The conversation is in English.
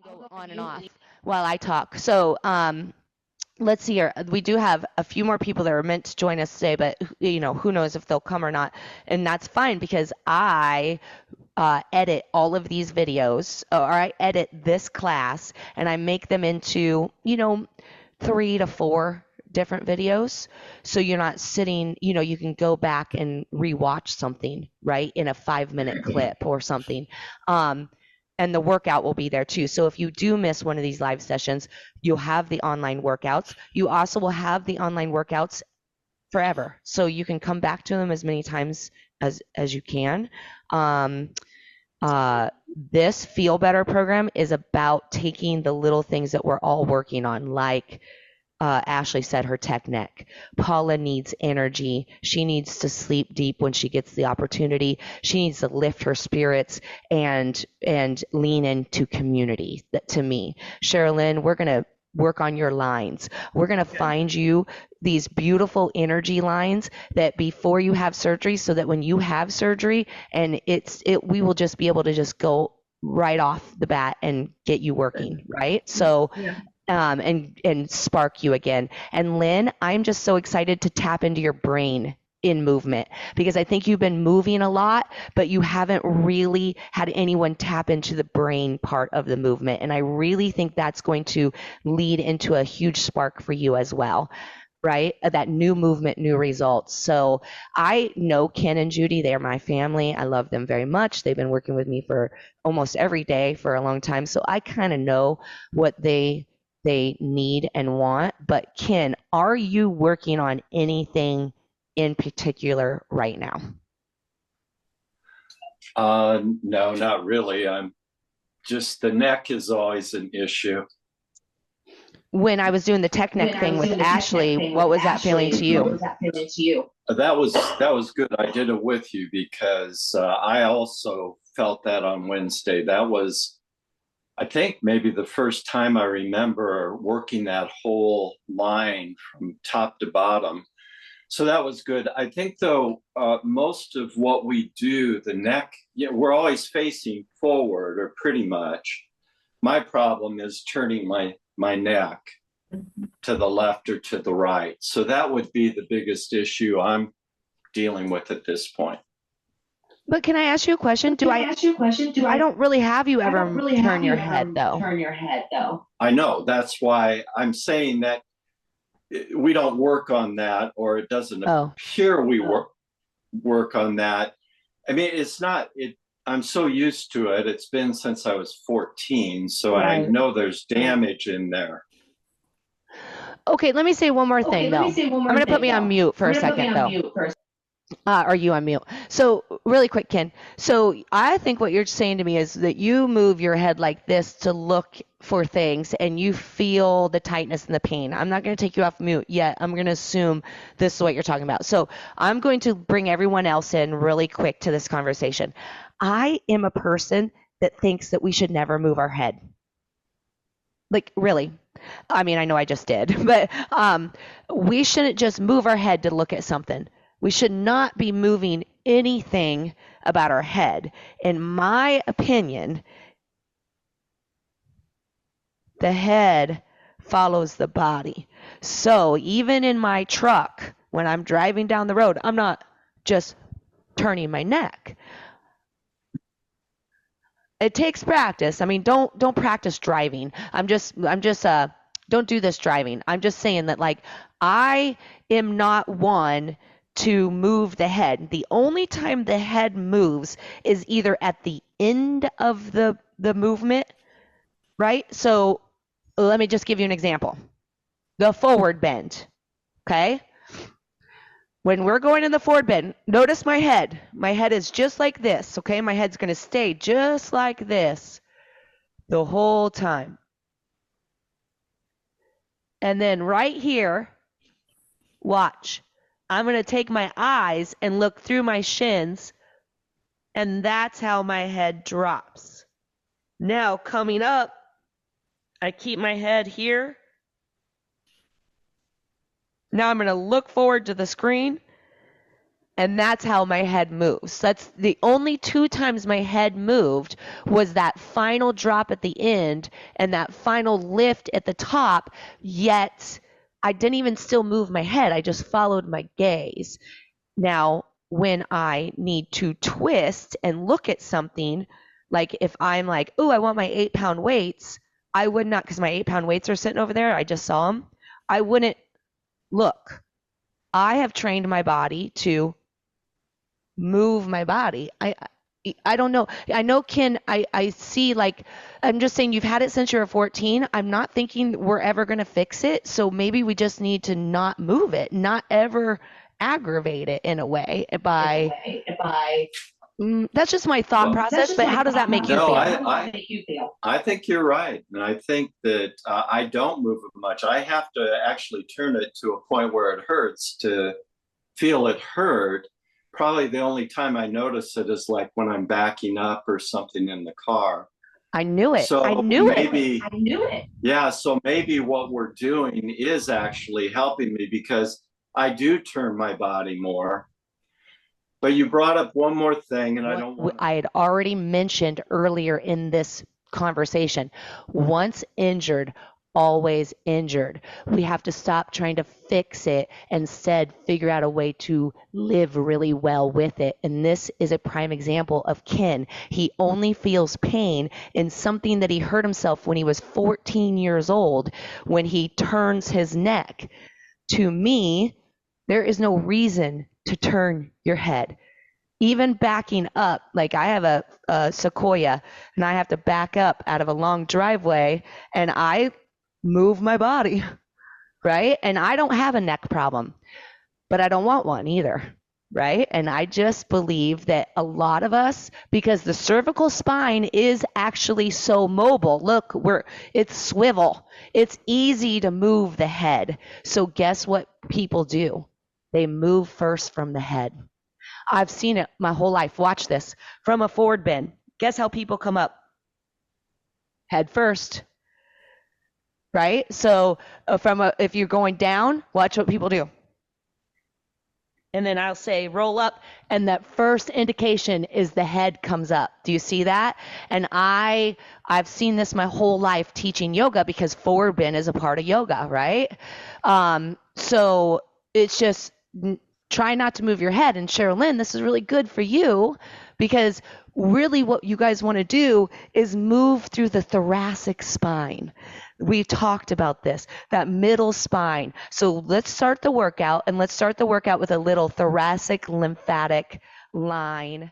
go on and off while I talk. So, let's see here. We do have a few more people that are meant to join us today, but who knows if they'll come or not. And that's fine because I edit all of these videos, or I edit this class, and I make them into, 3 to 4 different videos. So you're not sitting, you can go back and rewatch something, right, in a 5-minute clip or something. And the workout will be there too. So if you do miss one of these live sessions, you'll have the online workouts. You also will have the online workouts forever. So you can come back to them as many times as you can. This Feel Better program is about taking the little things that we're all working on, like Ashley said, her tech neck. Paula needs energy. She needs to sleep deep when she gets the opportunity. She needs to lift her spirits and lean into community. That, to me, Sherilyn, we're going to work on your lines. We're going to find you these beautiful energy lines that before you have surgery, so that when you have surgery and we will just be able to just go right off the bat and get you working, right? So and spark you again. And Lynn, I'm just so excited to tap into your brain in movement, because I think you've been moving a lot, but you haven't really had anyone tap into the brain part of the movement. And I really think that's going to lead into a huge spark for you as well, right? That new movement, new results. So I know Ken and Judy, they are my family. I love them very much. They've been working with me for almost every day for a long time. So I kind of know what they need and want. But Ken, are you working on anything in particular right now? No, not really. I'm just, the neck is always an issue. When I was doing the tech neck thing with Ashley, what was that feeling to you? That was good. I did it with you because I also felt that on Wednesday. That was, I think, maybe the first time I remember working that whole line from top to bottom. So that was good. I think, though, most of what we do, the neck, we're always facing forward, or pretty much. My problem is turning my neck to the left or to the right. So that would be the biggest issue I'm dealing with at this point. But can I ask you a question? I don't really have you ever turn your head, though. I know. That's why I'm saying that we don't work on that, or it doesn't appear we work on that. I mean, it's not, I'm so used to it. It's been since I was 14. So right. I know there's damage in there. Okay, let me say one more thing, though. I'm going to put me on mute for a second, though. Are you on mute? So really quick, Ken. So I think what you're saying to me is that you move your head like this to look for things, and you feel the tightness and the pain. I'm not going to take you off mute yet. I'm going to assume this is what you're talking about. So I'm going to bring everyone else in really quick to this conversation. I am a person that thinks that we should never move our head. Like, really. I mean, I know I just did, but we shouldn't just move our head to look at something. We should not be moving anything about our head. In my opinion, the head follows the body. So even in my truck, when I'm driving down the road, I'm not just turning my neck. It takes practice. I mean, don't practice driving. I'm just don't do this driving. I'm just saying that, like, I am not one to move the head. The only time the head moves is either at the end of the movement, right? So let me just give you an example. The forward bend, okay? When we're going in the forward bend, notice my head. My head is just like this, okay? My head's going to stay just like this the whole time. And then right here, watch. I'm going to take my eyes and look through my shins, and that's how my head drops. Now, coming up, I keep my head here. Now I'm going to look forward to the screen, And that's how my head moves. That's the only two times my head moved, was that final drop at the end and that final lift at the top, yet I didn't even still move my head. I just followed my gaze. Now, when I need to twist and look at something, like if I'm like, oh, I want my 8-pound weights, I would not, because my 8-pound weights are sitting over there. I just saw them. I wouldn't look. I have trained my body to move my body. I don't know. I know, Ken, I see, like, I'm just saying, you've had it since you were 14. I'm not thinking we're ever going to fix it. So maybe we just need to not move it, not ever aggravate it in a way by, that's just my thought Well, process, but how does that make you no, feel? I think you're right. And I think that I don't move it much. I have to actually turn it to a point where it hurts to feel it hurt. Probably the only time I notice it is like when I'm backing up or something in the car. I knew it. So I knew maybe, it. yeah, so maybe what we're doing is actually helping me because I do turn my body more. But you brought up one more thing, and I don't want I had already mentioned earlier in this conversation. Once injured, always injured. We have to stop trying to fix it, instead figure out a way to live really well with it. And this is a prime example of Ken. He only feels pain in something that he hurt himself when he was 14 years old, when he turns his neck. To me, there is no reason to turn your head. Even backing up, like I have a Sequoia and I have to back up out of a long driveway and I move my body, right? And I don't have a neck problem, but I don't want one either, right? And I just believe that a lot of us, because the cervical spine is actually so mobile. Look, it's swivel. It's easy to move the head. So guess what people do? They move first from the head. I've seen it my whole life. Watch this. From a forward bend. Guess how people come up? Head first, right? So if you're going down, watch what people do. And then I'll say roll up, and that first indication is the head comes up. Do you see that? And I've seen this my whole life teaching yoga, because forward bend is a part of yoga, right? So it's just try not to move your head. And Sherilyn, this is really good for you, because really what you guys want to do is move through the thoracic spine. We've talked about this, that middle spine. So let's start the workout, and let's start the workout with a little thoracic lymphatic line